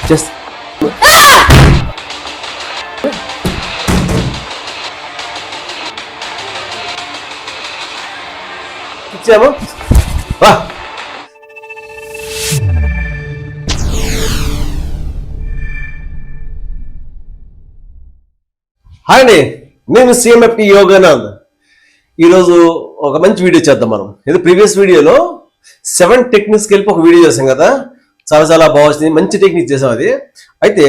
Just ఇచ్చాము. Hi అండి, నేను సిఎంఎఫ్టి యోగానంద్. ఈరోజు ఒక మంచి వీడియో చేద్దాం మనం. ఇది ప్రీవియస్ వీడియోలో 7 టెక్నిక్స్కి వెళ్ళి ఒక వీడియో చేసాం కదా, చాలా బాగా వచ్చింది, మంచి టెక్నిక్ చేసాం అది. అయితే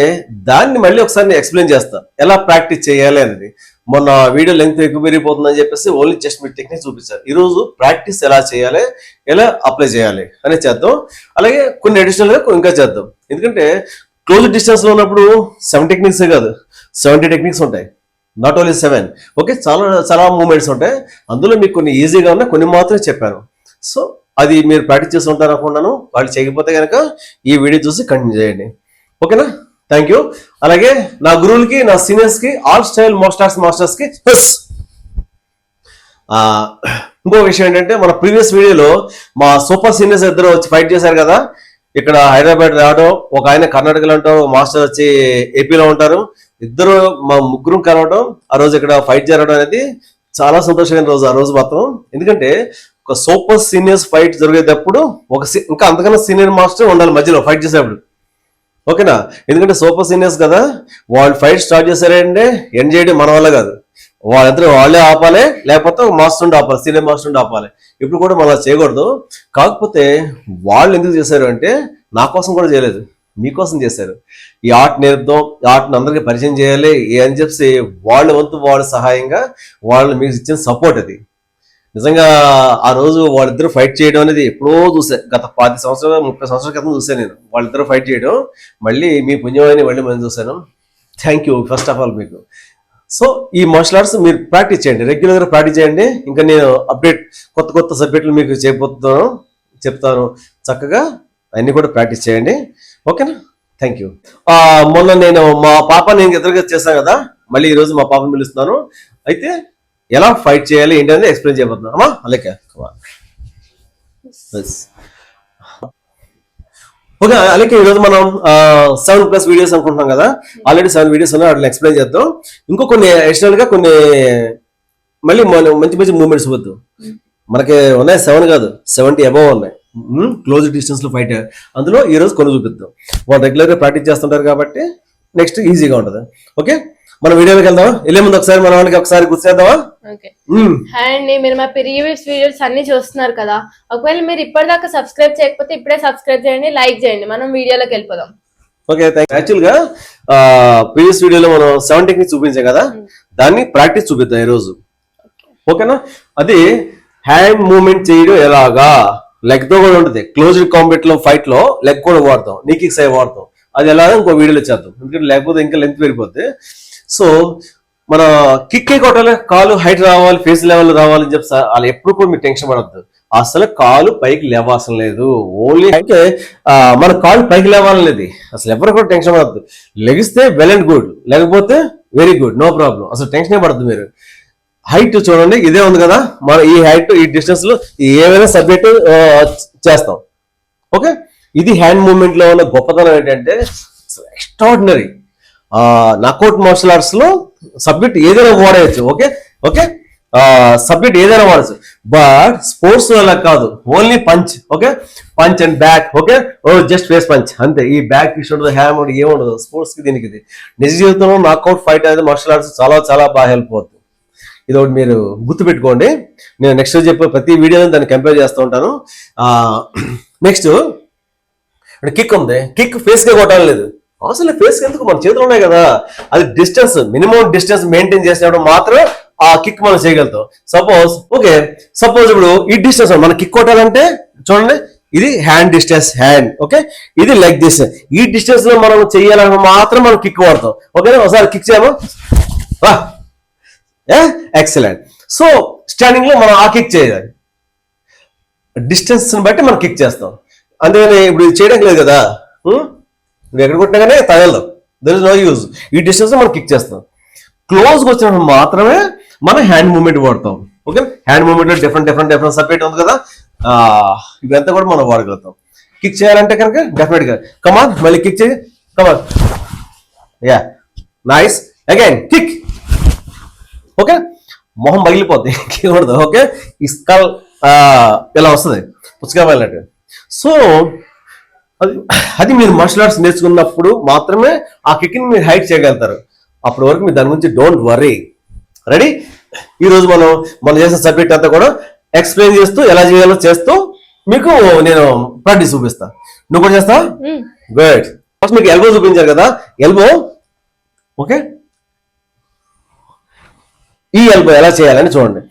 దాన్ని మళ్ళీ ఒకసారి నేను ఎక్స్ప్లెయిన్ చేస్తాను ఎలా ప్రాక్టీస్ చేయాలి అనేది. మొన్న వీడియో లెంగ్త్ ఎక్కువ పెరిగిపోతుందని చెప్పేసి ఓన్లీ జస్ట్ మీరు టెక్నిక్ చూపించారు. ఈరోజు ప్రాక్టీస్ ఎలా చేయాలి, ఎలా అప్లై చేయాలి అనేది చేద్దాం. అలాగే కొన్ని అడిషనల్గా ఇంకా చేద్దాం. ఎందుకంటే క్లోజ్ డిస్టెన్స్లో ఉన్నప్పుడు 7 టెక్నిక్సే కాదు, 70 టెక్నిక్స్ ఉంటాయి, నాట్ ఓన్లీ 7. ఓకే, చాలా మూమెంట్స్ ఉంటాయి. అందులో మీకు కొన్ని ఈజీగా ఉన్నాయి, కొన్ని మాత్రమే చెప్పాను. సో అది మీరు ప్రాక్టీస్ చేసి ఉంటారు అనుకున్నాను. వాళ్ళు చేయకపోతే కనుక ఈ వీడియో చూసి కంటిన్యూ చేయండి. ఓకేనా? Thank you. అలాగే నా గురువులకి, నా సీనియర్స్కి, ఆల్ స్టైల్ మాస్టర్స్కి ఇంకో విషయం ఏంటంటే, మన ప్రీవియస్ వీడియోలో మా సూపర్ సీనియర్స్ ఇద్దరు వచ్చి ఫైట్ చేశారు కదా. ఇక్కడ హైదరాబాద్ రావడం, ఒక ఆయన కర్ణాటకలో ఉంటాం, మాస్టర్ వచ్చి ఏపీలో ఉంటారు. ఇద్దరు మా ముగ్గురు కలవడం, ఆ రోజు ఇక్కడ ఫైట్ జరగడం అనేది చాలా సంతోషమైన రోజు ఆ రోజు మాత్రం. ఎందుకంటే ఒక సూపర్ సీనియర్స్ ఫైట్ జరిగేటప్పుడు ఇంకా అంతకన్నా సీనియర్ మాస్టర్ ఉండాలి మధ్యలో ఫైట్ చేసేప్పుడు. ఓకేనా? ఎందుకంటే సూపర్ సీనియర్స్ కదా, వాళ్ళు ఫైట్ స్టార్ట్ చేశారంటే ఎండ్ చేయడం మన వల్ల కాదు. వాళ్ళందరూ వాళ్ళే ఆపాలి, లేకపోతే ఒక మాస్టర్ ఉండి ఆపాలి, సీనియర్ మాస్టర్ ఉండి ఆపాలి. ఇప్పుడు కూడా మనం చేయకూడదు. కాకపోతే వాళ్ళు ఎందుకు చేశారు అంటే, నా కోసం కూడా చేయలేదు, మీకోసం చేశారు. ఈ ఆర్ట్ నేర్పుదాం, ఈ ఆర్ట్ని అందరికీ పరిచయం చేయాలి అని చెప్పి వాళ్ళ వంతు వాళ్ళ సహాయంగా వాళ్ళు మీకు ఇచ్చిన సపోర్ట్ అది. నిజంగా ఆ రోజు వాళ్ళిద్దరూ ఫైట్ చేయడం అనేది ఎప్పుడో చూసా, గత 10 సంవత్సరాలు 30 సంవత్సరాల క్రితం చూసాను నేను వాళ్ళిద్దరూ ఫైట్ చేయడం. మళ్ళీ మీ పుణ్యమని మళ్ళీ మనం చూశాను. Thank you first of all మీకు. సో ఈ మార్షల్ ఆర్ట్స్ మీరు ప్రాక్టీస్ చేయండి, రెగ్యులర్గా ప్రాక్టీస్ చేయండి. ఇంకా నేను అప్డేట్ కొత్త సబ్జెక్టులు మీకు చెప్తాను. చక్కగా అన్నీ కూడా ప్రాక్టీస్ చేయండి. ఓకేనా? Thank you. మొన్న నేను మా పాపని ఎదురుగా చేశాను కదా, మళ్ళీ ఈరోజు మా పాపని పిలుస్తున్నాను. అయితే ఎలా ఫైట్ చేయాలి ఏంటి అనేది ఎక్స్ప్లెయిన్ చేయబోతున్నాను. అమ్మా అలాగే ఓకే. అలాగే ఈరోజు మనం 7+ వీడియోస్ అనుకుంటున్నాం కదా, ఆల్రెడీ 7 వీడియోస్ ఉన్నాయి, వాటిని ఎక్స్ప్లెయిన్ చేద్దాం. ఇంకో కొన్ని అడిషనల్ గా కొన్ని మళ్ళీ మంచి మూమెంట్స్ వద్దు. మనకి ఉన్నాయి 7 కాదు, 70 అబవ్ ఉన్నాయి క్లోజ్ డిస్టెన్స్ లో ఫైట్. అందులో ఈ రోజు కొన్ని చూపిద్దాం. వాళ్ళు రెగ్యులర్ గా ప్రాక్టీస్ చేస్తుంటారు కాబట్టి నెక్స్ట్ ఈజీగా ఉంటుంది. ఓకే, మన వీడియోకి వెళ్దాం. వెళ్ళే ముందు ఒకసారి మన వాళ్ళకి ఒకసారి గుర్తుచేద్దామా? హాయ్ అండి, మీరు మా ప్రీవియస్ వీడియోస్ అన్ని చూస్తున్నారు కదా. ఒకవేళ మీరు ఇప్పటిదాకా సబ్స్క్రైబ్ చేయకపోతే ఇప్పుడే సబ్స్క్రైబ్ చేయండి, లైక్ చేయండి. మనం వీడియోలోకి వెళ్ళిపోదాం. ఓకే, యాక్చువల్ గా ప్రీవియస్ వీడియోలో మనం 7 టెక్నిక్స్ చూపించాం కదా, దాన్ని ప్రాక్టీస్ చూపిద్దాం ఈ రోజు. ఓకేనా? అది హ్యాండ్ మూవ్మెంట్ చేయడం ఎలాగా, లెగ్ తో కూడా ఉంటుంది. క్లోజ్డ్ కాంబాట్ లో ఫైట్ లో లెగ్ కూడా వాడతాం, నీ కిక్స్ అవి వాడతాం. అది ఎలాగో ఇంకో వీడియోలో చేద్దాం, ఎందుకంటే లేకపోతే ఇంకా లెంత్ పెరిగిపోద్ది. సో మన కిక్ కొట్టాలి, కాలు హైట్ రావాలి, ఫేస్ లెవెల్ రావాలని చెప్పి వాళ్ళు ఎప్పుడు కూడా మీరు టెన్షన్ పడద్దు. అసలు కాలు పైకి లేవాల్సిన లేదు, ఓన్లీ అంటే మన కాలు పైకి లేవాలని లేదు. అసలు ఎవరు కూడా టెన్షన్ పడద్దు. లెగిస్తే వెల్ అండ్ గుడ్, లేకపోతే వెరీ గుడ్, నో ప్రాబ్లం. అసలు టెన్షన్ పడద్దు మీరు. హైట్ చూడండి, ఇదే ఉంది కదా, మన ఈ హైట్ ఈ డిస్టెన్స్ లో ఏమైనా సబ్జెక్ట్ చేస్తాం. ఓకే, ఇది హ్యాండ్ మూవ్మెంట్ లో ఉన్న గొప్పతనం ఏంటంటే ఎక్స్ట్రాడినరీ. నాకౌట్ మార్షల్ ఆర్ట్స్ లో సబ్జెక్ట్ ఏదైనా వాడేయచ్చు. ఓకే, సబ్జెక్ట్ ఏదైనా వాడచ్చు. బట్ స్పోర్ట్స్ అలా కాదు, only punch. Okay, punch and back. Okay, just face punch అంతే. ఈ బ్యాక్ ఉండదు, హ్యామ్ ఉండదు, ఏముండదు స్పోర్ట్స్ కి దీనికి. ఇది నిజ జీవితంలో నాకౌట్ ఫైట్ అనేది మార్షల్ ఆర్ట్స్ చాలా బాగా హెల్ప్ అవుతుంది. ఇది ఒకటి మీరు గుర్తుపెట్టుకోండి. నేను నెక్స్ట్ చెప్పే ప్రతి వీడియోలో దాన్ని కంపేర్ చేస్తూ ఉంటాను. నెక్స్ట్ కిక్ ఉంది, కిక్ ఫేస్ గా కొట్టాలి లేదు. అసలు ఫేస్ ఎందుకు, మన చేతులు ఉన్నాయి కదా. అది డిస్టెన్స్, మినిమం డిస్టెన్స్ మెయింటైన్ చేసినప్పుడు మాత్రమే ఆ కిక్ మనం చేయగలుగుతాం. సపోజ్ ఇప్పుడు ఈ డిస్టెన్స్ మనం కిక్ కొట్టాలంటే చూడండి, ఇది హ్యాండ్ డిస్టెన్స్, హ్యాండ్. ఓకే, ఇది లెగ్ డిస్టెన్స్. ఈ డిస్టెన్స్ లో మనం చేయాలని మాత్రం మనం కిక్ వాడతాం. ఓకేనా? ఒకసారి కిక్ చేయము. ఎక్సలెంట్. సో స్టాండింగ్ లో మనం ఆ కిక్ చేయాలి, డిస్టెన్స్ బట్టి మనం కిక్ చేస్తాం. అందుకని ఇప్పుడు ఇది చేయడానికి లేదు కదా, నువ్వు ఎక్కడ కొట్టినాగానే తగలదు, దర్ ఇస్ నో యూజ్. ఈ డిస్టెన్స్ మనం కిక్ చేస్తాం. క్లోజ్కి వచ్చినప్పుడు మాత్రమే మనం హ్యాండ్ మూవ్మెంట్ వాడతాం. ఓకే, హ్యాండ్ మూవ్మెంట్ లో డిఫరెంట్ సబ్జెక్ట్ ఉంది కదా, ఇదంతా కూడా మనం వాడగలుగుతాం. కిక్ చేయాలంటే కనుక డెఫినెట్గా కమాన్, మళ్ళీ కిక్ చేయి, come on, ya nice, again kick. Okay, మొహం పగిలిపోద్ది కీకూడదు. ఓకే, ఈ స్కల్ ఇలా వస్తుంది పుచ్చకాయ పగిలినట్టు. సో అది మీరు మార్షల్ ఆర్ట్స్ నేర్చుకున్నప్పుడు మాత్రమే ఆ కిక్ని మీరు హైట్ చేయగలుగుతారు. అప్పటి వరకు మీరు దాని గురించి డోంట్ వర్రీ. రెడీ? ఈరోజు మనం చేసిన సబ్జెక్ట్ అంతా కూడా ఎక్స్ప్లెయిన్ చేస్తూ ఎలా చేయాలో చేస్తూ మీకు నేను ప్రాక్టీస్ చూపిస్తా. నువ్వు కూడా చేస్తావా? గుడ్. ఫస్ట్ మీకు ఎల్బో చూపించారు కదా, ఎల్బో. ఓకే, ఈ ఎల్బో ఎలా చేయాలని చూడండి.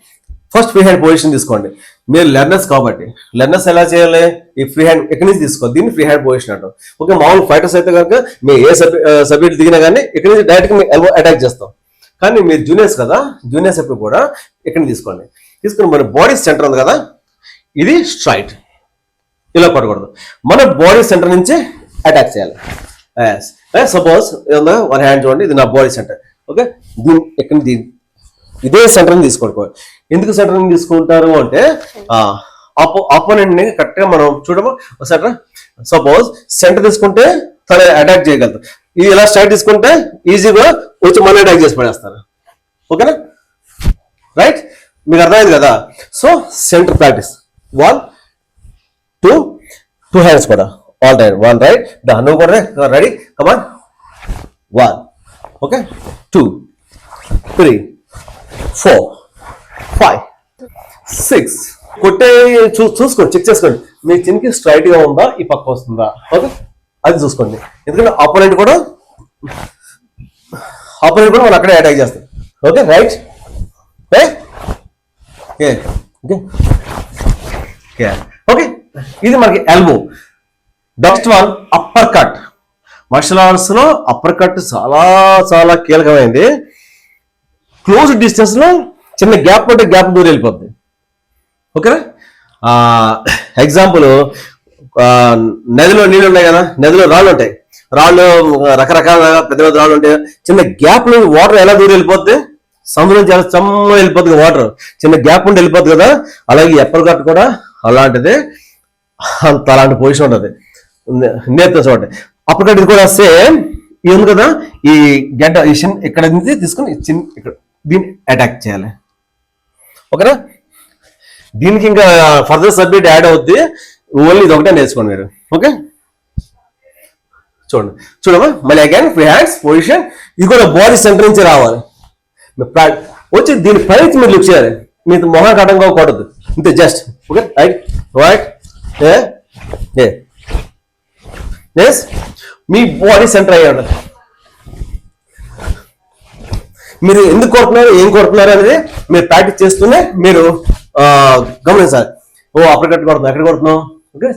ఫస్ట్ ఫ్రీ హ్యాండ్ పొజిషన్ తీసుకోండి. మీరు లెర్నర్స్ కాబట్టి లెర్నర్స్ ఎలా చేయాలి? ఈ ఫ్రీ హ్యాండ్ ఎక్కడి నుంచి తీసుకోవాలి, దీన్ని ఫ్రీ హ్యాండ్ పొజిషన్ అంటాం. ఓకే, మామూలు ఫైటర్స్ అయితే కనుక మీరు ఏ సబ్జెక్ట్ దిగినా కానీ ఇక్కడి నుంచి డైరెక్ట్గా మీ ఎల్బో అటాక్ చేస్తాం. కానీ మీరు జూనియర్స్ కదా, జూనియర్స్ ఎప్పుడు కూడా ఇక్కడ తీసుకోండి. తీసుకుని మన బాడీ సెంటర్ ఉంది కదా, ఇది స్ట్రైట్, ఇలా కొట్టకూడదు. మన బాడీ సెంటర్ నుంచి అటాక్ చేయాలి. సపోజ్ వన్ హ్యాండ్ చూడండి, ఇది నా బాడీ సెంటర్. ఓకే, దీని ఎక్కడ ఇదే సెంటర్ని తీసుకోండి. ఎందుకు సెంటర్ని తీసుకుంటారు అంటే ఆపోనెంట్ ని కరెక్ట్ గా మనం చూడము సెంటర్. సపోజ్ సెంటర్ తీసుకుంటే తన అటాక్ చేయగలుగుతారు. ఇది ఇలా స్ట్రైట్ తీసుకుంటే ఈజీగా వచ్చి మళ్ళీ అటాక్ చేసి పడేస్తారు. ఓకేనా? రైట్, మీకు అర్థమైంది కదా. సో సెంటర్ ప్రాక్టీస్ 1 2 హ్యాండ్స్ కూడా ఆల్ టైమ్ 1 రైట్. నువ్వు కూడా రెడీ, కమాన్. 1 ఓకే, 2 3 4 5 6. కొట్టే చూసుకోండి, చెక్ చేసుకోండి. మీ చిన్కి స్ట్రైట్ గా ఉందా, ఈ పక్క వస్తుందా. ఓకే, అది చూసుకోండి. ఎందుకంటే ఆపోనెంట్ కూడా వాళ్ళు అక్కడే అటాక్ చేస్తారు. Okay right. ఓకే, ఇది మనకి elbow. Next one upper cut. Martial arts లో అప్పర్ కట్ చాలా చాలా కీలకమైంది. క్లోజ్ డిస్టెన్స్ లో చిన్న గ్యాప్ ఉంటే గ్యాప్ దూరం వెళ్ళిపోద్ది. ఓకేనా? ఎగ్జాంపుల్, నదిలో నీళ్ళు ఉన్నాయి కదా, నదిలో రాళ్ళు ఉంటాయి. రాళ్ళు రకరకాల పెద్ద పెద్ద రాళ్ళు ఉంటాయి. చిన్న గ్యాప్ లో వాటర్ ఎలా దూరం వెళ్ళిపోద్ది, సముద్రం చాలా చమ్మ వెళ్ళిపోద్ది వాటర్, చిన్న గ్యాప్ ఉండి వెళ్ళిపోద్ది కదా. అలాగే ఎప్పటి కట్ కూడా అలాంటిది, అలాంటి పొజిషన్ ఉంటుంది. నేర్తో చూడండి. అప్పటి కట్ ఇది కూడా సేమ్. ఇది ఉంది కదా, ఈ గడ్డ ఈ చిన్న ఇక్కడ నుంచి తీసుకుని చిన్న ఇక్కడ దీన్ని అటాక్ చేయాలి. ఓకేనా? దీనికి ఇంకా ఫర్దర్ సబ్జెక్ట్ యాడ్ అవుద్ది. ఓన్లీ ఇది ఒకటే నేర్చుకోండి మీరు. ఓకే, చూడమ్మా మళ్ళీ అగైన్ ఫ్రీ హ్యాండ్స్ పొజిషన్. ఇది కూడా బాడీ సెంటర్ నుంచి రావాలి. వచ్చి దీని పై మీరు లిఫ్ట్ చేయాలి. మీరు మొహం కటంగా కొట్టద్దు, ఇంతే just. Okay right right. Yes, మీ బాడీ సెంటర్ అయ్యి ఉండదు. మీరు ఎందుకు కొడుతున్నారు, ఏం కొడుతున్నారు అనేది మీరు ప్రాక్టీస్ చేస్తూనే మీరు గమనించాలి. అక్కడ కట్టి కొడుతున్నాం, ఎక్కడ కొడుతున్నాం, ఓకే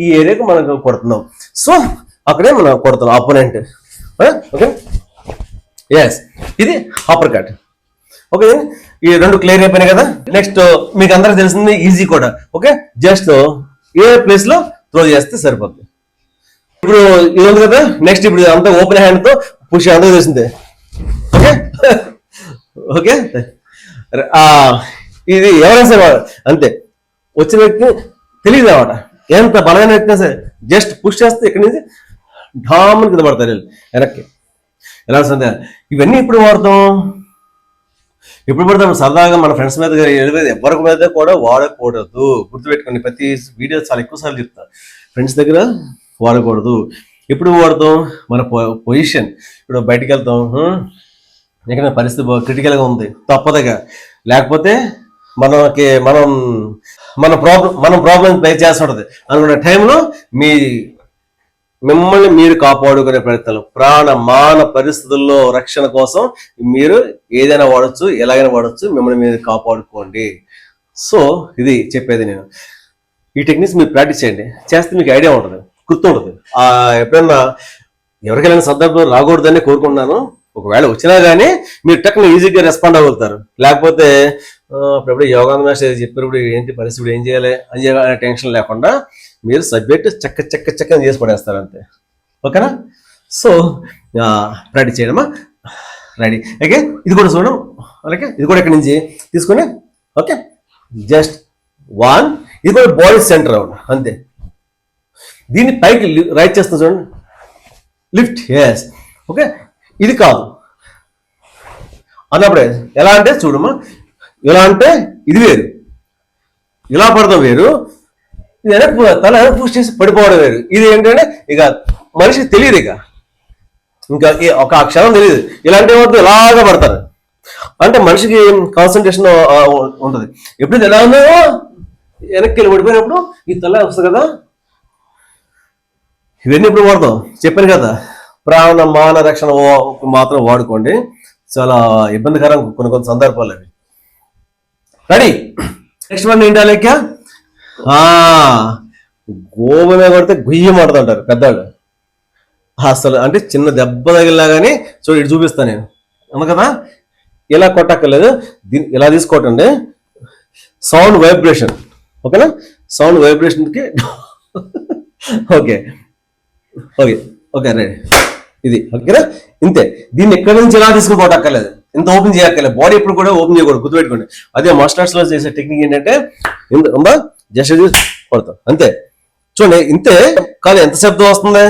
ఈ ఏరియాకి మనం కొడుతున్నాం. సో అక్కడే మనం కొడుతున్నాం ఆపోనెంట్. ఓకే ఎస్, ఇది అప్పర్ కట్. ఓకే, ఈ రెండు క్లియర్ అయిపోయినాయి కదా. నెక్స్ట్ మీకు అందరికి తెలిసింది ఈజీ కూడా. ఓకే, జస్ట్ ఏ ప్లేస్ లో త్రో చేస్తే సరిపోతుంది. ఇప్పుడు ఇది ఉంది కదా, నెక్స్ట్ ఇప్పుడు అంతా ఓపెన్ హ్యాండ్ తో పుష్ అందరూ తెలిసిందే. ఓకే ఓకే, ఇది ఎవరైనా సరే అంతే, వచ్చిన వ్యక్తి తెలియదు అనమాట. ఎంత బలమైన వ్యక్తి సరే జస్ట్ పుష్ చేస్తే ఇక్కడి నుంచి ఢామని కింద పడతారు వెనక్కి. ఎలా వస్తుంది? ఇవన్నీ ఇప్పుడు వాడతాం, ఎప్పుడు పడతాం సరదాగా మన ఫ్రెండ్స్ మీద ఎవరి మీద కూడా వాడకూడదు. గుర్తుపెట్టుకోండి, ప్రతి వీడియో చాలా ఎక్కువ సార్లు చెప్తాను. ఫ్రెండ్స్ దగ్గర వాడకూడదు. ఎప్పుడు వాడతాం? మన పొజిషన్. ఇప్పుడు బయటికి వెళ్తాం, ఎక్కడైనా పరిస్థితి క్రిటికల్గా ఉంది, తప్పదుగా. లేకపోతే మన ప్రాబ్లం ఫేస్ చేస్తుంటది అనుకున్న టైంలో మిమ్మల్ని మీరు కాపాడుకునే ప్రయత్నాలు, ప్రాణ మాన పరిస్థితుల్లో రక్షణ కోసం మీరు ఏదైనా వాడచ్చు, ఎలాగైనా వాడచ్చు. మిమ్మల్ని మీరు కాపాడుకోండి. సో ఇది చెప్పేది నేను. ఈ టెక్నిక్స్ మీరు ప్రాక్టీస్ చేయండి, చేస్తే మీకు ఐడియా ఉంటుంది, గుర్తుంటుంది. ఎప్పుడన్నా ఎవరికైనా సందర్భం రాకూడదని కోరుకుంటున్నాను. ఒకవేళ వచ్చినా కానీ మీరు టక్కున ఈజీగా రెస్పాండ్ అవ్వగలుగుతారు. లేకపోతే ఇప్పుడు యోగాంధ మాస్టర్ చెప్పినప్పుడు ఏంటి పరిస్థితి, ఏం చేయాలి అని టెన్షన్ లేకుండా మీరు సబ్జెక్ట్ చక్క చేసి పడేస్తారు అంతే. ఓకేనా? సో ప్రాక్టీస్ చేయడమా, రెడీ. ఓకే, ఇది కూడా చూడడం. అలాగే ఇది కూడా ఇక్కడి నుంచి తీసుకొని, ఓకే జస్ట్ 1. ఇది కూడా బాడీ సెంటర్ అవును అంతే. దీన్ని పైకి రైట్ చేస్తాం చూడండి, లిఫ్ట్. Yes, okay. ఇది కాదు అన్నప్పుడే ఎలా అంటే చూడమ్మా, ఇలా అంటే ఇది వేరు, ఇలా పడతాం వేరు, ఇది తల పూజ చేసి పడిపోవడం వేరు. ఇది ఏంటంటే ఇక మనిషికి తెలియదు, ఇంకా ఒక క్షణం తెలియదు. ఇలాంటి వద్దు ఇలాగా పడతారు అంటే మనిషికి కాన్సన్ట్రేషన్ ఉంటుంది. ఎప్పుడు ఎలా ఉందో వెనక్కి వెళ్ళి పడిపోయినప్పుడు ఈ తల వస్తుంది కదా, ఇవన్నీ ఇప్పుడు వాడతాం. చెప్పాను కదా, ప్రాణ మాన రక్షణ మాత్రం వాడుకోండి, చాలా ఇబ్బందికరం కొన్ని సందర్భాలు అవి. రెడీ, నెక్స్ట్ వన్ ఏంటి లెక్క, గోబమే కొడితే గుయ్యం ఆడుతుంటారు పెద్దవాళ్ళు. అసలు అంటే చిన్న దెబ్బ తగిలినా కానీ చూడు ఇటు చూపిస్తాను నేను, అన్న కదా. ఇలా కొట్టక్కర్లేదు, దీన్ని ఇలా తీసుకోవటండి, సౌండ్ వైబ్రేషన్. ఓకేనా, సౌండ్ వైబ్రేషన్కి ఓకే ఓకే ఓకే రెడీ. ఇది ఓకేనా, ఇంతే. దీన్ని ఎక్కడి నుంచి ఇలా తీసుకుని పోవటక్కర్లేదు, ఇంత ఓపెన్ చేయక్కర్లేదు, బాడీ ఎప్పుడు కూడా ఓపెన్ చేయకూడదు, గుర్తుపెట్టుకోండి. అదే మార్షల్ ఆర్ట్స్ లో చేసే టెక్నిక్ ఏంటంటే ఉందా, జస్ట్ కొడతాం అంతే. చూడండి ఇంతే, కానీ ఎంత శబ్దం వస్తుంది,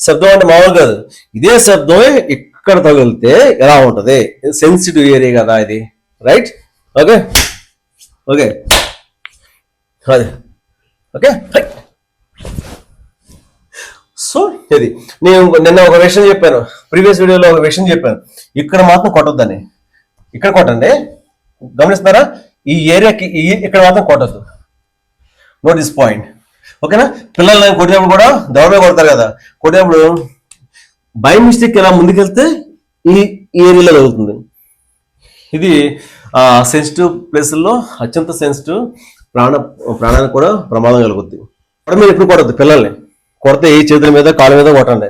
శబ్దం అంటే మామూలు కాదు, ఇదే శబ్దం ఇక్కడ తగిలితే ఎలా ఉంటది, సెన్సిటివ్ ఏరియా కదా ఇది, రైట్. ఓకే ఓకే అదే ఓకే. సో ఇది నేను నిన్న ఒక విషయం చెప్పాను, ప్రీవియస్ వీడియోలో ఒక విషయం చెప్పాను, ఇక్కడ మాత్రం కొట్టొద్దని. ఇక్కడ కొట్టండి, గమనిస్తున్నారా, ఈ ఏరియాకి ఇక్కడ మాత్రం కొట్టద్దు. నోట్ దిస్ పాయింట్, ఓకేనా. పిల్లల్ని కొట్టినప్పుడు కూడా దౌడమే కొడతారు కదా, కొట్టినప్పుడు బై మిస్టేక్ ఇలా ముందుకెళ్తే ఈ ఏరియాలో తగులుతుంది. ఇది సెన్సిటివ్ ప్లేసుల్లో అత్యంత సెన్సిటివ్, ప్రాణానికి కూడా ప్రమాదం కలుగుద్ది. మీరు ఎప్పుడు కొట్టద్దు పిల్లల్ని, కొడితే ఏ చేతుల మీద కాళ్ళ మీద కొట్టండి,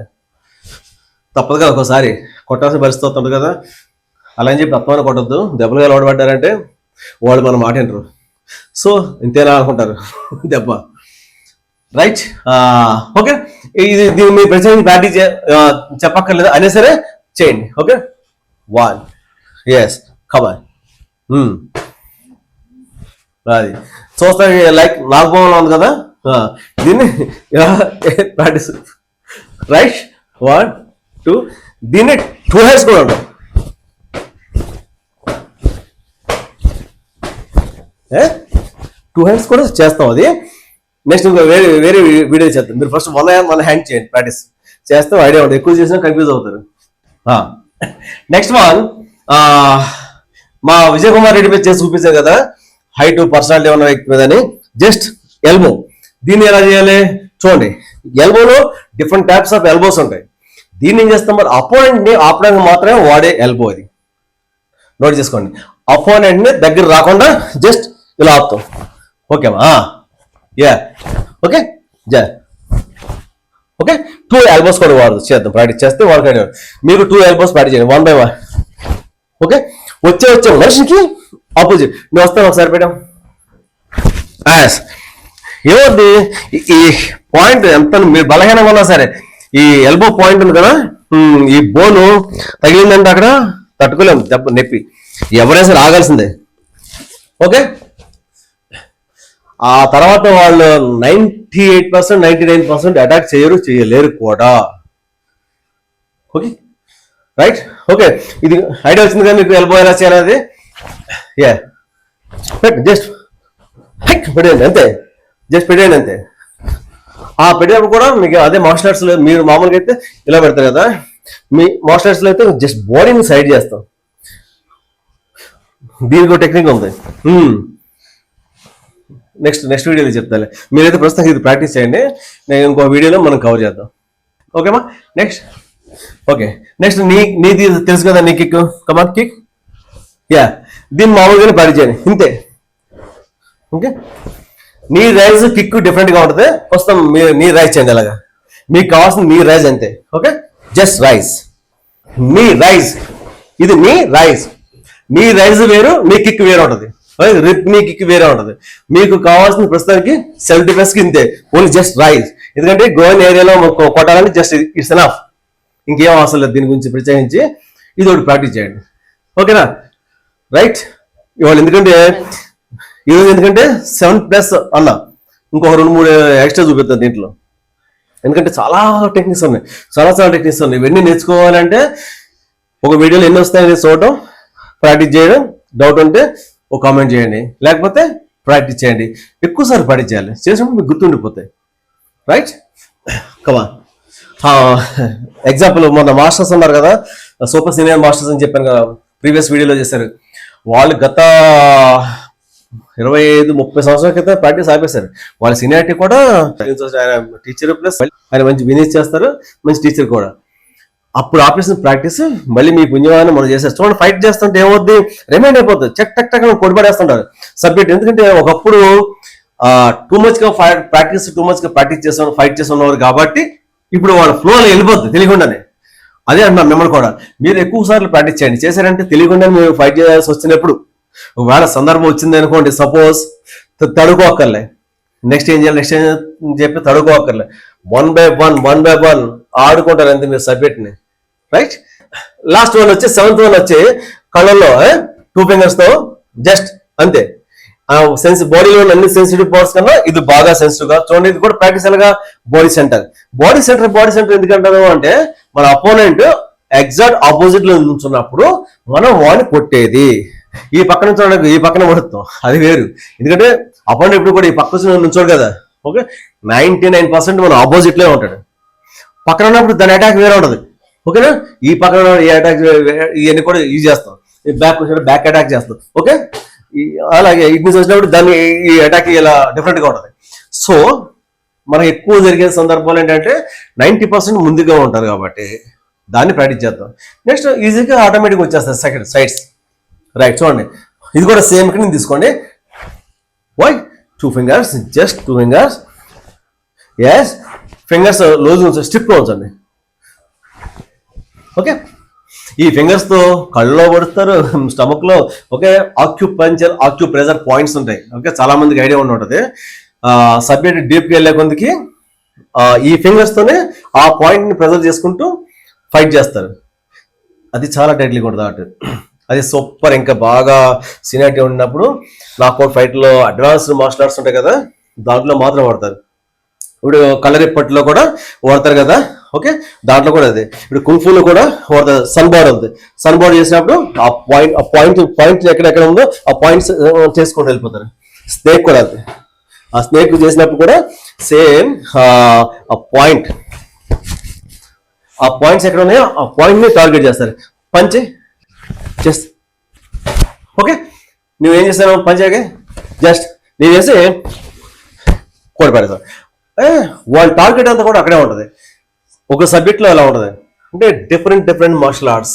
తప్పదు కదా, ఒక్కోసారి కొట్టాల్సిన పరిస్థితి వస్తుంది కదా. అలా అని చెప్పి తప్పని కొట్టద్దు, దెబ్బలుగా లోడబడ్డారంటే వాళ్ళు మన మాట వింటారు. సో ఇంతేనా అనుకుంటారు దెబ్బ, రైట్. ఓకే, ఇది దీన్ని మీ ప్రతి ప్రాక్టీస్ చెప్పక్కర్లేదు, అయినా సరే చేయండి. ఓకే, 1 yes కమాన్. అది చూస్తా లైక్ నాగభవన్లో ఉంది కదా, దీన్ని ప్రాక్టీస్, రైట్. 1 2, దీన్ని 2 hands కూడా ఉంటాం. 2 hands కూడా చేస్తాం. అది నెక్స్ట్ ఇంకా వేరే వీడియో చేస్తాం. మీరు ఫస్ట్ 1 hand చేయండి, ప్రాక్టీస్ చేస్తే ఐడియా ఉంటుంది. ఎక్కువ చేసినా కన్ఫ్యూజ్ అవుతారు. నెక్స్ట్ వన్, మా విజయ్ కుమార్ రెడ్డి మీద చేసి చూపించారు కదా, హైట్ పర్సనాలిటీ ఉన్న వ్యక్తి మీద అని. జస్ట్ ఎల్బో, దీన్ని ఎలా చేయాలి చూడండి. ఎల్బోలో డిఫరెంట్ టైప్స్ ఆఫ్ ఎల్బోస్ ఉంటాయి. దీన్ని ఏం చేస్తాం, మరి అపోనెంట్ ని ఆపడానికి మాత్రమే వాడే ఎల్బో ఇది. నోట్ చేసుకోండి, అపోనెంట్ ని దగ్గర రాకుండా జస్ట్ ఇలా ఆపుతాం. ఓకేమా, యా ఓకే జా ఓకే. 2 elbows కూడా వాడదు, చేద్దాం ప్రాక్టీస్ చేస్తే వాళ్ళకి మీకు 2 elbows ప్రాక్టీస్ చేయండి 1 by 1. ఓకే, వచ్చే మనిషికి ఆపోజిట్ నేను వస్తాను, ఒకసారి పెట్టాం. ఏమవుద్ది, ఈ పాయింట్ ఎంత మీరు బలహీనంగా ఉన్నా సరే, ఈ ఎల్బో పాయింట్ ఉంది కదా, ఈ బోను తగిలిందంటే అక్కడ తట్టుకోలేము, దెబ్బ నొప్పి ఎవరైనా సరే ఆగాల్సిందే. ఓకే, ఆ తర్వాత వాళ్ళు 98% 99% అటాక్ చేయలేరు కూడా. Okay right. ఓకే, ఇది ఐడియా వచ్చింది కదా మీకు, ఎల్బో ఎలా చేయాలి. యా జస్ట్ పెట్టేయండి అంతే, జస్ట్ పెట్టేయండి అంతే. పెట్టేటప్పుడు కూడా మీకు అదే మార్షల్ ఆర్ట్స్ లో మీరు మామూలుగా అయితే ఇలా పెడతారు కదా, మీ మార్షల్ ఆర్ట్స్ లో అయితే జస్ట్ బాడీని సైడ్ చేస్తాం. దీనికి ఒక టెక్నిక్ ఉంది, నెక్స్ట్ వీడియోలో చెప్తాను. మీరైతే ప్రస్తుతం ఇది ప్రాక్టీస్ చేయండి, నేను ఇంకో వీడియోలో మనం కవర్ చేద్దాం. ఓకేమా, నెక్స్ట్. ఓకే, నెక్స్ట్ నీది తెలుసు కదా, నీ కిక్, కమాన్ కిక్. యా, దీన్ని మామూలుగానే ప్రాక్టీస్ చేయండి ఇంతే. ఓకే, నీ రైజ్ కిక్ డిఫరెంట్ గా ఉంటుంది. ప్రస్తుతం మీరు నీ రైజ్ చేయండి, అలాగా మీకు కావాల్సిన నీ రైజ్ అంతే. ఓకే, జస్ట్ రైజ్, నీ రైజ్, ఇది నీ రైజ్. నీ రైజ్ వేరు, నీ కిక్ వేరే ఉంటుంది, రిప్ నీ కిక్ వేరే ఉంటుంది. మీకు కావాల్సిన ప్రస్తుతానికి సెల్ఫ్ డిఫెన్స్ కి ఇంతే, ఓన్లీ జస్ట్ రైజ్. ఎందుకంటే గోవన్ ఏరియాలో కొట్టాలని జస్ట్ ఇట్స్ ఎనఫ్, ఇంకేం అవసరం లేదు దీని గురించి ప్రత్యేకించి. ఇది ఒకటి ప్రాక్టీస్ చేయండి. ఓకేనా, రైట్. ఇవాళ ఎందుకంటే 7+ అన్నా, ఇంకొక 2-3 ఎక్స్ట్రా చూపిస్తాను దీంట్లో. ఎందుకంటే చాలా టెక్నిక్స్ ఉన్నాయి, చాలా టెక్నిక్స్ ఉన్నాయి. ఇవన్నీ నేర్చుకోవాలంటే ఒక వీడియోలో ఎన్ని వస్తాయని చూడటం, ప్రాక్టీస్ చేయడం, డౌట్ ఉంటే ఒక కామెంట్ చేయండి, లేకపోతే ప్రాక్టీస్ చేయండి. ఎక్కువసార్లు ప్రాక్టీస్ చేయాలి, చేసినప్పుడు మీకు గుర్తుండిపోతాయి. రైట్, కమా. ఎగ్జాంపుల్ మొన్న మాస్టర్స్ ఉన్నారు కదా, సూపర్ సీనియర్ మాస్టర్స్ అని చెప్పాను కదా, ప్రీవియస్ వీడియోలో చేశారు. వాళ్ళు గత 25-30 సంవత్సరాల క్రితం ప్రాక్టీస్ ఆపేశారు. వాళ్ళ సీనియారిటీ కూడా ఆయన టీచర్ ప్లస్ ఆయన మంచి బిజినెస్ చేస్తారు, మంచి టీచర్ కూడా. అప్పుడు ఆపేసిన ప్రాక్టీస్ మళ్ళీ మీ పుణ్యమాన్ని మనం చేసేస్తాం. చూడండి, ఫైట్ చేస్తుంటే ఏమవుద్ది, రిమైండ్ అయిపోతుంది, చెక్ టక్ టక్ కొడిపడేస్తుంటారు సబ్జెక్ట్. ఎందుకంటే ఒకప్పుడు టూ మచ్ గా ప్రాక్టీస్ చేస్తున్నారు, ఫైట్ చేస్తున్నారు కాబట్టి ఇప్పుడు వాళ్ళ ఫ్లోలో వెళ్ళిపోతుంది తెలియకుండానే. అదే అంటున్నాను మిమ్మల్ని కూడా, మీరు ఎక్కువ సార్లు ప్రాక్టీస్ చేయండి. చేశారంటే తెలియకుండా మీరు ఫైట్ చేయాల్సి వచ్చినప్పుడు, ఒకవేళ సందర్భం వచ్చింది అనుకోండి, సపోజ్ తడుకోక్కర్లే, నెక్స్ట్ ఏం చేయాలి చెప్పి తడుకోక్కర్లే, వన్ బై వన్ ఆడుకుంటారు అంతే మీరు సబ్జెక్ట్ని. రైట్, లాస్ట్ వన్ వచ్చి 7th వన్ వచ్చి కళ్ళల్లో 2 fingers తో జస్ట్ అంతే. బాడీలో అన్ని సెన్సిటివ్ పార్ట్స్ కన్నా ఇది బాగా సెన్సిటివ్ గా చూడండి. ఇది కూడా ప్రాక్టీస్ ఎలాగా, బాడీ సెంటర్ ఎందుకంటారు అంటే మన అపోనెంట్ ఎగ్జాక్ట్ ఆపోజిట్ లో నుంచున్నప్పుడు మనం వాడిని కొట్టేది. ఈ పక్కన చూడడానికి ఈ పక్కన కొడుతాం, అది వేరు. ఎందుకంటే అపోనెంట్ ఇప్పుడు కూడా ఈ పక్క నుంచోడు కదా. ఓకే, 99% మన ఆపోజిట్ లో ఉంటాడు. పక్కన ఉన్నప్పుడు దాని అటాక్ వేరే ఉంటుంది. ఓకేనా, ఈ పక్కన ఈ అటాక్ ఇవన్నీ కూడా యూజ్ చేస్తాం. బ్యాక్ అటాక్ చేస్తాం. ఓకే, అలాగే ఇటు నుంచి వచ్చినప్పుడు దాన్ని ఈ అటాక్ ఇలా డిఫరెంట్ గా ఉంటుంది. సో మనకు ఎక్కువ జరిగే సందర్భాలు ఏంటంటే 90% ముందుగా ఉంటారు కాబట్టి దాన్ని ప్రాక్టీస్ చేద్దాం. నెక్స్ట్ ఈజీగా ఆటోమేటిక్ వచ్చేస్తుంది సెకండ్ సైడ్స్. రైట్, చూడండి ఇది కూడా సేమ్ కింద తీసుకోండి. Why 2 fingers, just 2 fingers. Yes, fingers loose ఉంచండి, స్టిప్ ఉంచండి. ఓకే, ఈ ఫింగర్స్ తో కళ్ళలో పడుస్తారు, స్టమక్ లో. ఓకే, ఆక్యుప్రెజర్ పాయింట్స్ ఉంటాయి. ఓకే, చాలా మందికి ఐడియా ఉంటుంది. సబ్జెక్ట్ డీప్ గా వెళ్ళే కొందికి ఈ ఫింగర్స్ తోనే ఆ పాయింట్ ని ప్రెజర్ చేసుకుంటూ ఫైట్ చేస్తారు. అది చాలా టైట్లీగా ఉంటుంది ఆట. అది సూపర్. ఇంకా బాగా సీనియారిటీ ఉన్నప్పుడు నాకౌట్ ఫైట్ లో అడ్వాన్స్డ్ మార్షల్ ఆర్ట్స్ ఉంటాయి కదా, దాంట్లో మాత్రం వాడతారు. ఇప్పుడు కలరిప్పట్లో కూడా వాడతారు కదా. ఓకే, దాంట్లో కూడా అదే. ఇప్పుడు కుంఫులో కూడా వాడతారు. సన్ బార్డ్ ఉంది, సన్ బార్డ్ చేసినప్పుడు ఆ పాయింట్ ఎక్కడెక్కడ ఉందో ఆ పాయింట్స్ చేసుకుంటూ వెళ్ళిపోతారు. స్నేక్ కూడా అంతే, ఆ స్నేక్ చేసినప్పుడు కూడా సేమ్ ఆ పాయింట్స్ ఎక్కడ ఉన్నాయో ఆ పాయింట్ ని టార్గెట్ చేస్తారు. Punch just. ఓకే, నువ్వేం చేస్తాను పంచాకే జస్ట్ నేను చేసి కోడి పెడతాను. వాళ్ళ టార్గెట్ అంతా కూడా అక్కడే ఉంటుంది. ఒక సబ్జెక్ట్ లో ఎలా ఉంటుంది అంటే డిఫరెంట్ మార్షల్ ఆర్ట్స్.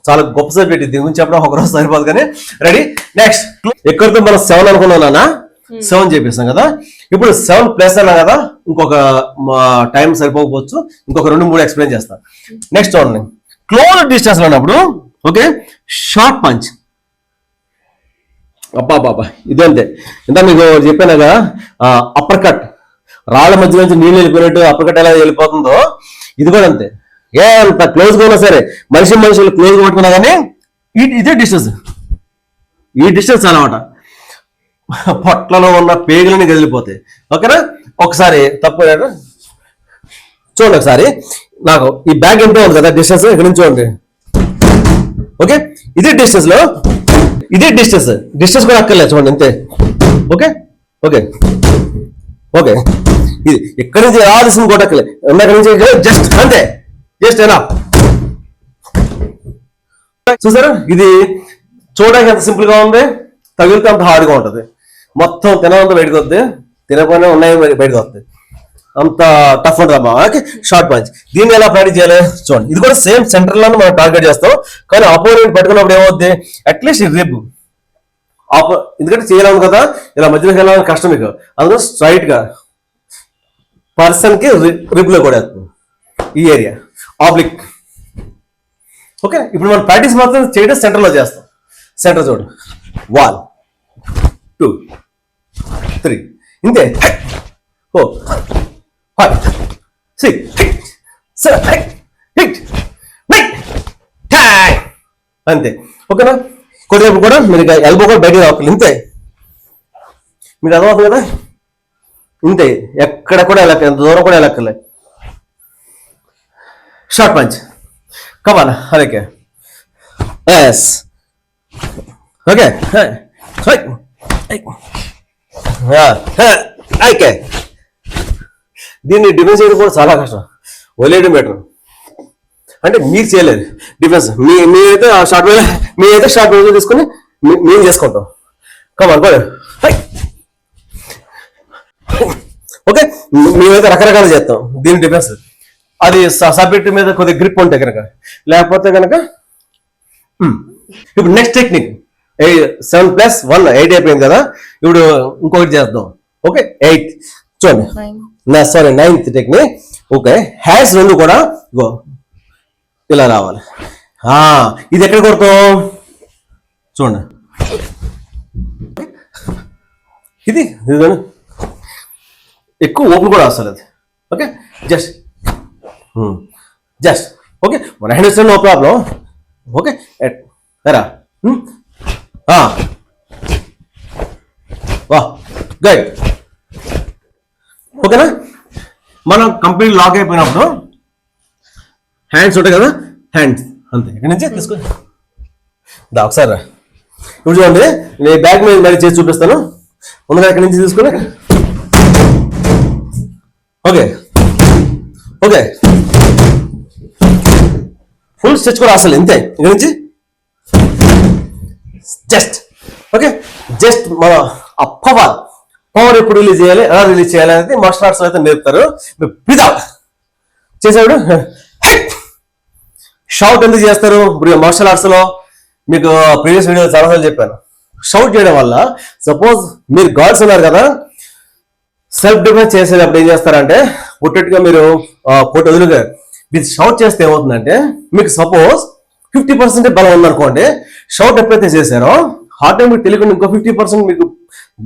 చాలా గొప్ప సబ్జెక్ట్. దీని గురించి చెప్పడం ఒకరోజు సరిపోదు కానీ. Ready, next. ఎక్కడితో మనం 7 అనుకున్నానా, 7 చేపిస్తాం కదా. ఇప్పుడు 7+ అన్నా కదా, ఇంకొక టైం సరిపోకపోవచ్చు, ఇంకొక 2-3 ఎక్స్ప్లెయిన్ చేస్తాను. నెక్స్ట్ చూడండి, క్లోజ్ డిస్టెన్స్ లో ఉన్నప్పుడు ఓకే, షార్ట్ పంచ్. అబ్బా ఇదంతే. ఇంత మీకు చెప్పాను కదా, అప్పర్ కట్, రాళ్ళ మధ్య నుంచి నీళ్ళు వెళ్ళిపోయినట్టు అప్పర్ కట్ ఎలా వెళ్ళిపోతుందో ఇది కూడా అంతే. అంత క్లోజ్ గా ఉన్నా సరే, మనుషులు క్లోజ్ గా పట్టుకున్నా కానీ ఇదే డిస్టెన్స్. ఈ డిస్టెన్స్ అన్నమాట. పొట్లలో ఉన్న పేగులని కదిలిపోతాయి. ఓకేనా, ఒకసారి తప్పు చూడండి. ఒకసారి నాకు ఈ బ్యాగ్ ఎంతో ఉంది కదా డిస్టెన్స్, ఇక్కడ నుంచి చూడండి. ఓకే, ఇదే డిస్టెన్స్ లో డిస్టెన్స్ కూడా అక్కర్లేదు చూడండి అంతే. ఓకే ఓకే ఓకే, ఇది ఎక్కడి నుంచి రావాల్సింది కూడా అక్కర్లేదు, ఎక్కడి నుంచి జస్ట్ అంతే, జస్ట్ ఎలా చూసారా. ఇది చూడడానికి ఎంత సింపుల్ గా ఉంది, తగిలితే అంత హార్డ్గా ఉంటుంది. మొత్తం తినంతా బయటకు వద్ది, తినకపోయినా ఉన్నాయి బయటకు వస్తాయి. అంత టఫ్ ఉంటుందమ్మా. Okay, short punch. దీన్ని ఎలా ప్రాక్టీస్ చేయాలి చూడండి. ఇది కూడా సేమ్ సెంటర్ లోనే మనం టార్గెట్ చేస్తాం, కానీ అపోనెంట్ పట్టుకున్నప్పుడు ఏమవుద్ది, అట్లీస్ట్ రిబ్ ఎందుకంటే చేయాలి కదా, ఇలా మధ్యలోకి వెళ్ళాలని కష్టం మీకు. అందులో స్ట్రైట్ గా పర్సన్ కి రిబ్ లో కూడా ఈ ఏరియా ఆబ్లిక్. ఓకే, ఇప్పుడు మనం ప్రాక్టీస్ మాత్రం చేయడం సెంటర్ లో చేస్తాం. సెంటర్ చూడు, 1 2 3 ఇంతే. 4 5 6 7 8 9 10 అంతే. ఓకేనా, కొద్దిసేపు కూడా మీరు ఎల్బో కూడా బయటకు రావాలి ఇంతే. మీకు అర్థమవుతుంది కదా. ఇంతే, ఎక్కడ కూడా వెళ్ళక్కర్లేదు, ఎంత దూరం కూడా వెళ్ళక్కర్లేదు. షార్ట్ పంచ్, కమాన్, అలాగే, ఎస్, ఓకే, ఓకే. దీన్ని డిఫెన్స్ చేయడం కూడా చాలా కష్టం, వదిలేయడం బెటర్. అంటే మీకు చేయలేదు డిఫెన్స్, మీరైతే షార్ట్ వేలో తీసుకుని మేము చేసుకుంటాం. Come on go. ఓకే, మేమైతే రకరకాలు చేస్తాం దీని డిఫెన్స్. అది సబ్జెక్ట్ మీద కొద్దిగా గ్రిప్ ఉంటే కనుక, లేకపోతే కనుక. ఇప్పుడు నెక్స్ట్ టెక్నిక్ 7+1 8 అయిపోయింది కదా, ఇప్పుడు ఇంకొకటి చేద్దాం. ఓకే, 8 చూడండి, sorry 9th technique. Okay, hands రెండు కూడా ఇగో ఇలా రావాలి. ఇది ఎక్కడ కొడతాం చూడండి, ఇది ఎక్కువ ఓపెన్ కూడా వస్తుంది అది. ఓకే, జస్ట్ ఓకే, మన హ్యాండ్స్ నో ప్రాబ్లం. ఓకే, ఎరా వా గైడ్. ఓకేనా, మనం కంప్లీట్ లాక్ అయిపోయినప్పుడు హ్యాండ్స్ ఉంటాయి కదా, హ్యాండ్స్ అంతే, ఇక్కడి నుంచి తీసుకొని ఒకసారి రా. ఇప్పుడు చూడండి, నేను బ్యాగ్ మీద మరి చేసి చూపిస్తాను. ముందుగా ఇక్కడి నుంచి తీసుకొని ఓకే ఓకే, ఫుల్ స్ట్రెచ్ కూడా అసలు ఇంతే, ఇక్కడి నుంచి జస్ట్. ఓకే, జస్ట్ మన ఆ పవర్ ఎప్పుడు రిలీజ్ చేయాలి, ఎలా రిలీజ్ చేయాలి అనేది మార్షల్ ఆర్ట్స్ అయితే నేర్పుతారు. వితౌట్ చేసేవాడు షౌట్ ఎందుకు చేస్తారు మార్షల్ ఆర్ట్స్ లో, మీకు ప్రీవియస్ వీడియో చాలాసార్లు చెప్పాను. షౌట్ చేయడం వల్ల, సపోజ్ మీరు గాడ్స్ ఉన్నారు కదా, సెల్ఫ్ డిఫెన్స్ చేసేటప్పుడు ఏం చేస్తారంటే, పుట్టట్టుగా మీరు కొట్టు వదులుగా మీరు షౌట్ చేస్తే ఏమవుతుందంటే, మీకు సపోజ్ 50% బలం ఉందనుకోండి, షౌట్ ఎప్పుడైతే చేశారో ఆటోమేటిక్ తెలియకుండా ఇంకో 50% మీకు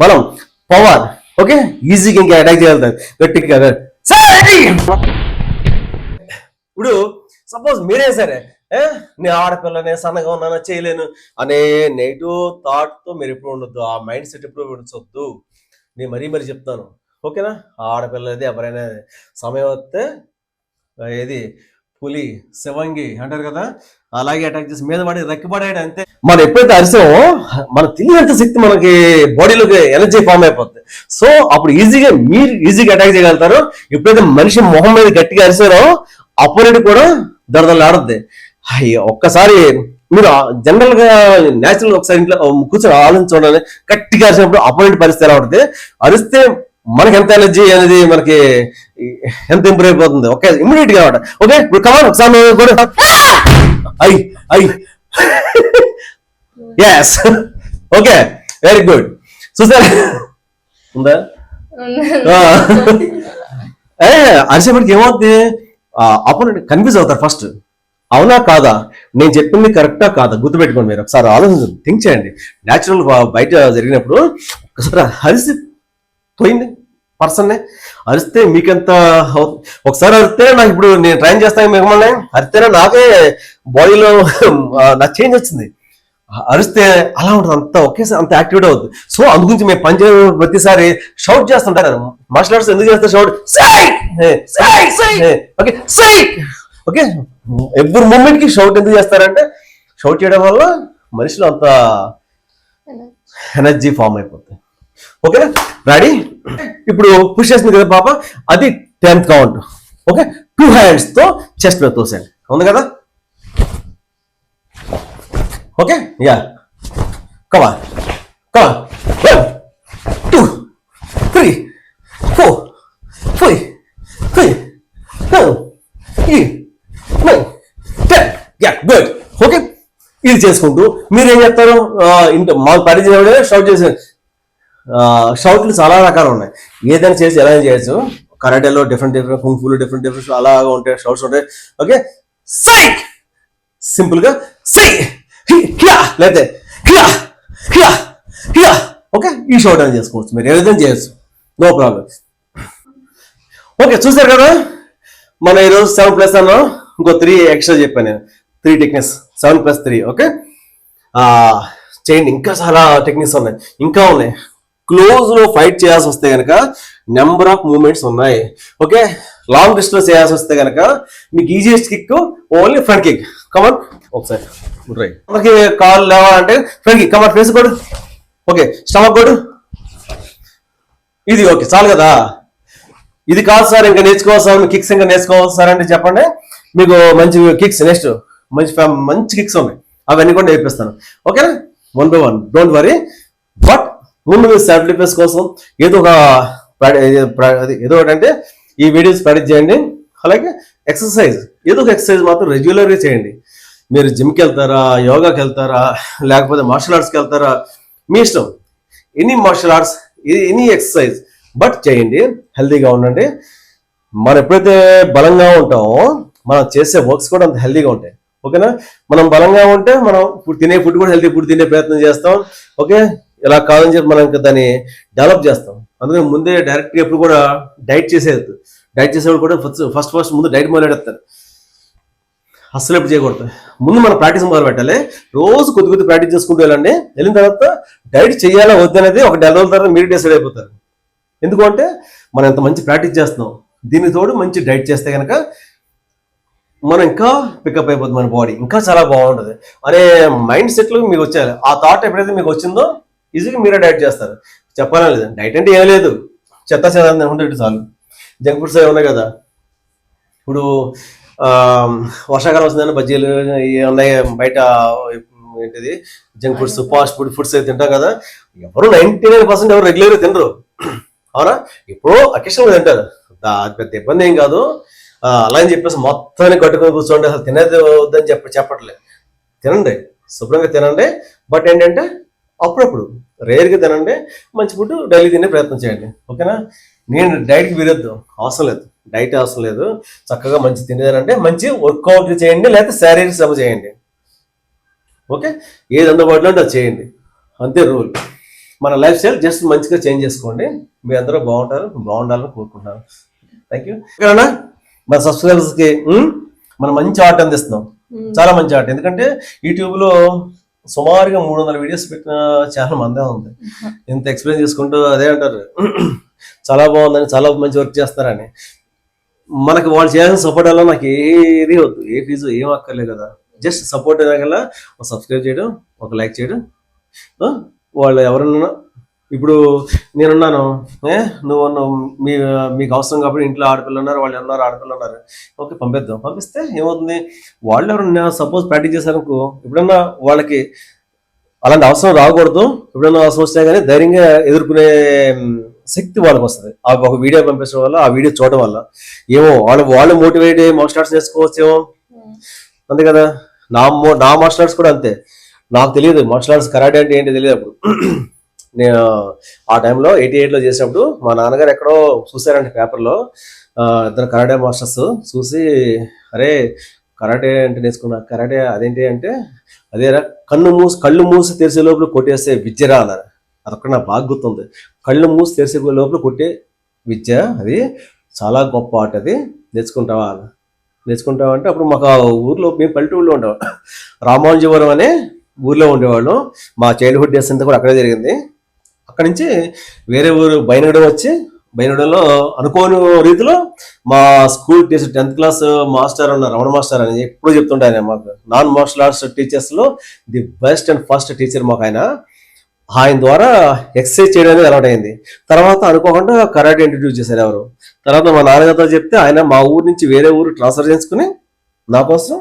బలం, పవర్, ఓకే, ఈజీగా ఇంకా అటాక్ చేయగలుగుతారు గట్టిగా. ఇప్పుడు సపోజ్ మీరే సరే, నేను ఆడపిల్లనే, సన్నగా ఉన్నాను, చేయలేను అనే నెగిటివ్ థాట్ తో మీరు ఎప్పుడు ఉండొద్దు, ఆ మైండ్ సెట్ ఎప్పుడు ఉంచొద్దు. నేను మరీ చెప్తాను, ఓకేనా. ఆడపిల్లది ఎవరైనా సమయం వస్తే ఏది పులి శివంగి అంటారు కదా, అలాగే అటాక్ చేసి మీద పడి రెక్కబడాడు అంతే. మనం ఎప్పుడైతే అరిసామో మన తెలియనంత శక్తి మనకి బాడీలోకి ఎనర్జీ ఫామ్ అయిపోతుంది. సో అప్పుడు మీరు ఈజీగా అటాక్ చేయగలుగుతారు. ఎప్పుడైతే మనిషి మొహం మీద గట్టిగా అరిసారో అపోనెంట్ కూడా దడదలు ఆడద్ది. ఒక్కసారి మీరు జనరల్ గా న్యాచురల్ ఒకసారి ఇంట్లో కూర్చొని ఆలోచించండి, గట్టిగా అరిసినప్పుడు అపోనెంట్ పరిస్థితి ఎలా ఉంటుంది, అరిస్తే మనకి ఎంత ఎనర్జీ అనేది మనకి ఎంత ఇంప్రూవ్ అయిపోతుంది. ఓకే, ఇమ్మీడియట్ గా అనమాట. ఓకే, ఇప్పుడు కమాన్ ఒకసారి ఎస్, ఓకే, వెరీ గుడ్. చూసారా ఉందా, అరిసేపటికి ఏమవుతుంది, అపోనెంట్ కన్ఫ్యూజ్ అవుతారు ఫస్ట్, అవునా కాదా, నేను చెప్పింది కరెక్టా కాదా, గుర్తుపెట్టుకోండి. మీరు ఒకసారి ఆలోచించండి, థింక్ చేయండి. న్యాచురల్ బయట జరిగినప్పుడు ఒకసారి అరిసి పోయింది పర్సన్నే అరిస్తే మీకెంత, ఒకసారి అరిస్తే నాకు ఇప్పుడు నేను ట్రైన్ చేస్తాను మిమ్మల్ని, అరిస్తేనే నాకే బాడీలో నాకు చేంజ్ వచ్చింది. అరిస్తే అలా ఉంటుంది, అంత ఒకేసారి అంత యాక్టివేట్ అవుతుంది. సో అందుగురించి మేము పని చేయడం ప్రతిసారి షౌట్ చేస్తుంటారు. మార్షల్ ఆర్ట్స్ ఎందుకు చేస్తారు shout, okay okay, every moment కి షౌట్ ఎందుకు చేస్తారంటే, షౌట్ చేయడం వల్ల మనిషిలో అంత ఎనర్జీ ఫామ్ అయిపోతుంది. Okay, ready. ఇప్పుడు పుష్ చేసింది కదా పాప, అది 10th కౌంట్. ఓకే, 2 hands తో చెస్ట్ మీద తోసేయండి, ఉంది కదా. Okay, yeah, come on 1 2 3 4 5 6 7 8 9 10. Yeah, good. Okay, ఇది చేసుకుంటూ మీరు ఏం చెప్తారు, ఇంత మా పరిచయం షౌట్ చేసే షౌట్లు చాలా రకాలు ఉన్నాయి. ఏదైనా చేసి ఎలా చేయొచ్చు. కరాటేలో డిఫరెంట్ కుంఫులో డిఫరెంట్ అలాగా ఉంటాయి షౌట్స్ ఉంటాయి. ఓకే, సై సింపుల్ గా సై లేకపోతే ఓకే, ఈ షౌట్ అని చేసుకోవచ్చు. మీరు ఏదైనా చేయొచ్చు, నో ప్రాబ్లం. ఓకే, చూసారు కదా, మన ఈరోజు 7+ అన్నాం, ఇంకో 3 ఎక్స్ట్రా చెప్పాను నేను. 3 టెక్నిక్స్, 7+3. ఓకే, చేయండి. ఇంకా చాలా టెక్నిక్స్ ఉన్నాయి, ఇంకా ఉన్నాయి. క్లోజ్ లో ఫైట్ చేయాల్సి వస్తే కనుక నెంబర్ ఆఫ్ మూమెంట్స్ ఉన్నాయి. ఓకే, లాంగ్ డిస్టెన్స్ చేయాల్సి వస్తే కనుక మీకు easiest kick only front kick. Come on ఒకసారి ట్రై. మనకి కాల్ లేవాలంటే ఫ్రంట్ కిక్. కమాన్ ఫేస్ కొడు. ఓకే, స్టమక్ కొడు. ఇది ఓకే చాలు కదా. ఇది కాదు సార్ ఇంకా నేర్చుకోవాలి సార్, కిక్స్ ఇంకా నేర్చుకోవాలి సార్ అంటే చెప్పండి, మీకు మంచి కిక్స్ నెక్స్ట్ మంచి కిక్స్ ఉన్నాయి, అవన్నీ కూడా నేర్పిస్తాను. ఓకేనా, 1 by 1, డోంట్ వరీ. బట్ ముందు మీరు సెల్ఫ్ డిఫెన్స్ కోసం ఏదో ఒక ఏదో ఒకటి అంటే ఈ వీడియోస్ ప్రాక్టీస్ చేయండి. అలాగే ఎక్సర్సైజ్, ఏదో ఒక ఎక్సర్సైజ్ మాత్రం రెగ్యులర్గా చేయండి. మీరు జిమ్కి వెళ్తారా, యోగాకి వెళ్తారా, లేకపోతే మార్షల్ ఆర్ట్స్కి వెళ్తారా, మీ ఇష్టం. Any martial arts, any exercise but చేయండి, హెల్తీగా ఉండండి. మనం ఎప్పుడైతే బలంగా ఉంటామో మనం చేసే వర్క్స్ కూడా అంత హెల్తీగా ఉంటాయి. ఓకేనా, మనం బలంగా ఉంటే మనం తినే ఫుడ్ కూడా హెల్తీ ఫుడ్ తినే ప్రయత్నం చేస్తాం. ఓకే, ఇలా కాదని చెప్పి మనం ఇంకా దాన్ని డెవలప్ చేస్తాం. అందుకని ముందే డైరెక్ట్గా ఎప్పుడు కూడా డైట్ చేసేవాడు కూడా ఫస్ట్ ముందు డైట్ మొదలెడతారు. అస్సలు ఎప్పుడు చేయకూడదు. ముందు మనం ప్రాక్టీస్ మొదలు పెట్టాలి. రోజు కొద్ది ప్రాక్టీస్ చేసుకుంటూ వెళ్ళండి. వెళ్ళిన తర్వాత డైట్ చేయాలా వద్దనేది ఒక 4 రోజుల తర్వాత మీరు డిసైడ్ అయిపోతారు. ఎందుకంటే మనం ఎంత మంచి ప్రాక్టీస్ చేస్తున్నాం, దీనికి తోడు మంచి డైట్ చేస్తే కనుక మనం ఇంకా పికప్ అయిపోతుంది, మన బాడీ ఇంకా చాలా బాగుంటుంది అనే మైండ్ సెట్లు మీకు వచ్చారు. ఆ థాట్ ఎప్పుడైతే మీకు వచ్చిందో ఈజీగా మీరే డైట్ చేస్తారు. చెప్పాలని లేదు, డైట్ అంటే ఏం లేదు, చెత్త అనుకుంటే చాలు. జంక్ ఫుడ్స్ అవి ఉన్నాయి కదా, ఇప్పుడు వర్షాకాలం వస్తుందని బజ్జీలు ఉన్నాయి బయట, ఏంటిది జంక్ ఫుడ్స్, ఫాస్ట్ ఫుడ్స్ అయితే తింటాం కదా. ఎవరు 99% ఎవరు రెగ్యులర్గా తినరు, అవునా? ఇప్పుడు అకేషన్గా తింటారు, అది పెద్ద ఇబ్బంది ఏం కాదు. అలా అని చెప్పేసి మొత్తాన్ని కట్టుకొని కూర్చోండి, అసలు తినేది వద్దని చెప్పట్లేదు. తినండి, శుభ్రంగా తినండి. బట్ ఏంటంటే అప్పుడప్పుడు రేర్గా తినండి, మంచి ఫుడ్ డైలీ తినే ప్రయత్నం చేయండి. ఓకేనా, నేను డైట్కి విరుద్ధం, అవసరం లేదు, డైట్ అవసరం లేదు. చక్కగా మంచి తినేదంటే మంచి వర్కౌట్ చేయండి, లేకపోతే శారీరక శ్రమ చేయండి. ఓకే, ఏది అందుబాటులో ఉంటే అది చేయండి, అంతే రూల్. మన లైఫ్ స్టైల్ జస్ట్ మంచిగా చేంజ్ చేసుకోండి. మీ అందరూ బాగుండాలని కోరుకుంటున్నాను. Thank you. ఓకేనా, మన సబ్స్క్రైబర్స్కి మనం మంచి ఆర్ట్ అందిస్తున్నాం, చాలా మంచి ఆర్ట్. ఎందుకంటే యూట్యూబ్లో సుమారుగా 300 వీడియోస్ పెట్టిన ఛానల్ మందే ఉంది. ఇంత ఎక్స్ప్లెయిన్ చేసుకుంటూ అదే అంటారు, చాలా బాగుందని, చాలా మంచి వర్క్ చేస్తారని. మనకి వాళ్ళు చేయాల్సిన సపోర్ట్ వల్ల నాకు ఏది వద్దు, ఏ ఫీజు ఏం అక్కర్లేదు కదా. జస్ట్ సపోర్ట్ అయినా ఒక సబ్స్క్రైబ్ చేయడం, ఒక లైక్ చేయడం. వాళ్ళు ఎవరన్నా, ఇప్పుడు నేనున్నాను, నువ్వు మీకు అవసరం కాబట్టి ఇంట్లో ఆడపిల్లలు ఉన్నారు, వాళ్ళు ఉన్నారు, ఆడపిల్లలు ఉన్నారు, ఓకే పంపిస్తే ఏమవుతుంది? వాళ్ళు ఎవరన్నా సపోజ్ ప్రాక్టీస్ చేశారనుకో, ఎప్పుడన్నా వాళ్ళకి అలాంటి అవసరం రాకూడదు. ఎప్పుడన్నా అవసరం వస్తే కానీ ధైర్యంగా ఎదుర్కొనే శక్తి వాళ్ళకి వస్తుంది. ఆ ఒక వీడియో పంపించడం వల్ల, ఆ వీడియో చూడడం వల్ల ఏమో వాళ్ళు మోటివేట్ అయ్యి మార్షల్ ఆర్ట్స్ నేర్చుకోవచ్చేమో. అంతే కదా, నా మార్షల్ ఆర్ట్స్ కూడా అంతే. నాకు తెలియదు మార్షల్ ఆర్ట్స్ కరాటే అంటే ఏంటి తెలియదు. అప్పుడు నేను ఆ టైంలో 88లో చేసినప్పుడు మా నాన్నగారు ఎక్కడో చూసారంటే పేపర్లో, ఇద్దరు కరాటే మాస్టర్స్ చూసి, అరే కరాటే అంటే నేర్చుకున్నా, కరాటే అదేంటి అంటే అదేరా కళ్ళు మూసి తెరిసే లోపల కొట్టేసే విద్యరా అన్నారు. అదొక్కడ నాకు బాగా గుర్తుంది. కళ్ళు మూసి తెరిసే లోపల కొట్టే విద్య, అది చాలా గొప్ప ఆట, అది నేర్చుకుంటావా అంటే అప్పుడు మాకు ఆ ఊర్లో, మేము పల్లెటూరులో ఉండేవాళ్ళం, రామానుజవరం అనే ఊర్లో ఉండేవాళ్ళం. మా చైల్డ్హుడ్ డేస్ అంతా కూడా అక్కడే జరిగింది. అక్కడి నుంచి వేరే ఊరు బైనగూడెం వచ్చి, బైనగూడెంలో అనుకోని రీతిలో మా school teacher 10th class master ఉన్న రమణ మాస్టర్ అని ఎప్పుడు చెప్తుంటే ఆయన మాకు నాన్ మార్షల్ ఆర్ట్స్ టీచర్స్లో the best and first teacher మాకు. ఆయన ద్వారా ఎక్సర్సైజ్ చేయడం అనేది అలవాటు అయింది. తర్వాత అనుకోకుండా కరాటే ఇంట్రడ్యూస్ చేశారు ఎవరు. తర్వాత మా నాన్నగారితో చెప్తే ఆయన మా ఊరు నుంచి వేరే ఊరు ట్రాన్స్ఫర్ చేసుకుని నా కోసం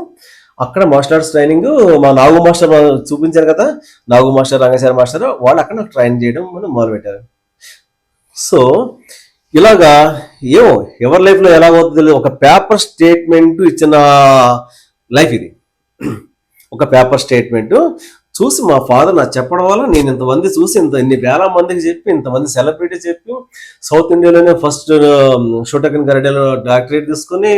అక్కడ మార్షల్ ఆర్ట్స్ ట్రైనింగ్, మా నాగు మాస్టర్ చూపించారు కదా, నాగు మాస్టర్, రంగశారి మాస్టర్, వాళ్ళు అక్కడ నాకు ట్రైన్ చేయడం మొదలుపెట్టారు. సో ఇలాగా ఏమో ఎవరి లైఫ్లో ఎలా అవుతుంది, ఒక పేపర్ స్టేట్మెంట్ ఇచ్చిన లైఫ్ ఇది. ఒక పేపర్ స్టేట్మెంట్ చూసి మా ఫాదర్ నాకు చెప్పడం వల్ల నేను ఇంతమంది చూసి ఇన్ని వేల మందికి చెప్పి, ఇంతమంది సెలబ్రిటీ చెప్పి, సౌత్ ఇండియాలోనే ఫస్ట్ షోటకన్ కరాటేలో డాక్టరేట్ తీసుకుని,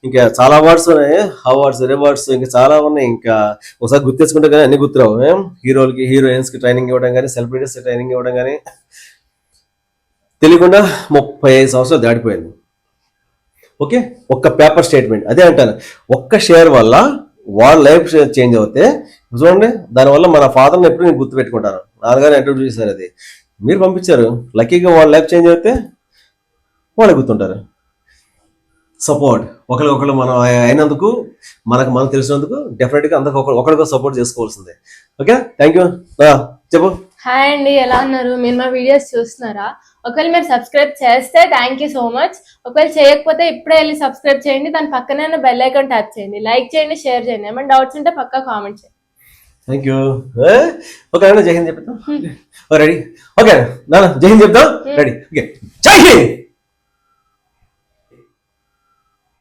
ఇంకా చాలా అవార్డ్స్ ఉన్నాయి, అవార్డ్స్ రివార్డ్స్ ఇంకా చాలా ఉన్నాయి. ఇంకా ఒకసారి గుర్తెచ్చుకుంటే కానీ అన్ని గుర్తురావు. హీరోలకి, హీరోయిన్స్కి ట్రైనింగ్ ఇవ్వడం కానీ, సెలబ్రిటీస్కి ట్రైనింగ్ ఇవ్వడం కానీ తెలియకుండా 35 సంవత్సరాలు దాటిపోయింది. ఓకే, ఒక్క పేపర్ స్టేట్మెంట్, అదే అంటాను, ఒక్క షేర్ వల్ల వాళ్ళ లైఫ్ చేంజ్ అవుతే చూడండి. దానివల్ల మన ఫాదర్ని ఎప్పుడు నేను గుర్తుపెట్టుకుంటాను. నాన్నగారు ఇంట్రడ్యూస్ చేశారు, అది మీరు పంపించారు, లక్కీగా వాళ్ళ లైఫ్ చేంజ్ అవుతే వాళ్ళే గుర్తుంటారు. సపోర్ట్ ఒకరికొకరు మనం అయినందుకు, మనకు తెలిసినందుకు డెఫినెట్గా అందరికి ఒకరికొకరు సపోర్ట్ చేసుకోవాల్సిందే. Okay, thank you. చెప్పు. హాయ్ అండి, ఎలా ఉన్నారు? మీరు మా వీడియోస్ చూస్తున్నారా? ఒకవేళ మీరు సబ్స్క్రైబ్ చేస్తే థ్యాంక్ యూ సో మచ్. ఒకవేళ చేయకపోతే ఇప్పుడే వెళ్ళి సబ్స్క్రైబ్ చేయండి. దాని పక్కనే ఉన్న బెల్ ఐకాన్ ట్యాప్ చేయండి. లైక్ చేయండి, షేర్ చేయండి. ఏమైనా డౌట్స్ ఉంటే పక్కా కామెంట్ చేయండి. Thank you. ఓకే అన్న, జై హింద్ చెప్తాం. రెడీ? ఓకే నాన్న, జై హింద్ చెప్తాం. రెడీ? ఓకే, జై హింద్.